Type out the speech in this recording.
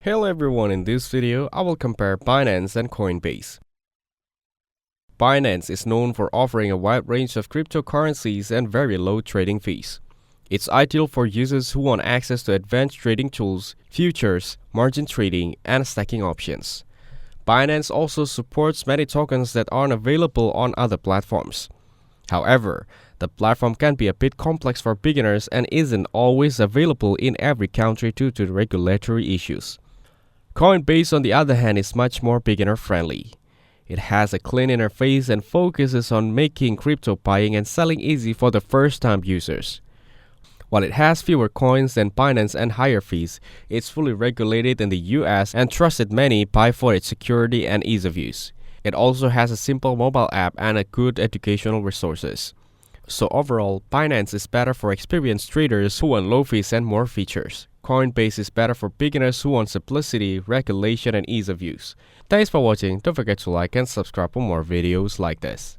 Hello everyone, in this video I will compare Binance and Coinbase. Binance is known for offering a wide range of cryptocurrencies and very low trading fees. It's ideal for users who want access to advanced trading tools, futures, margin trading, and stacking options. Binance also supports many tokens that aren't available on other platforms. However, the platform can be a bit complex for beginners and isn't always available in every country due to regulatory issues. Coinbase, on the other hand, is much more beginner-friendly. It has a clean interface and focuses on making crypto buying and selling easy for the first-time users. While it has fewer coins than Binance and higher fees, it's fully regulated in the US and trusted many by for its security and ease of use. It also has a simple mobile app and a good educational resources. So overall, Binance is better for experienced traders who want low fees and more features. Coinbase is better for beginners who want simplicity, regulation, and ease of use. Thanks for watching. Don't forget to like and subscribe for more videos like this.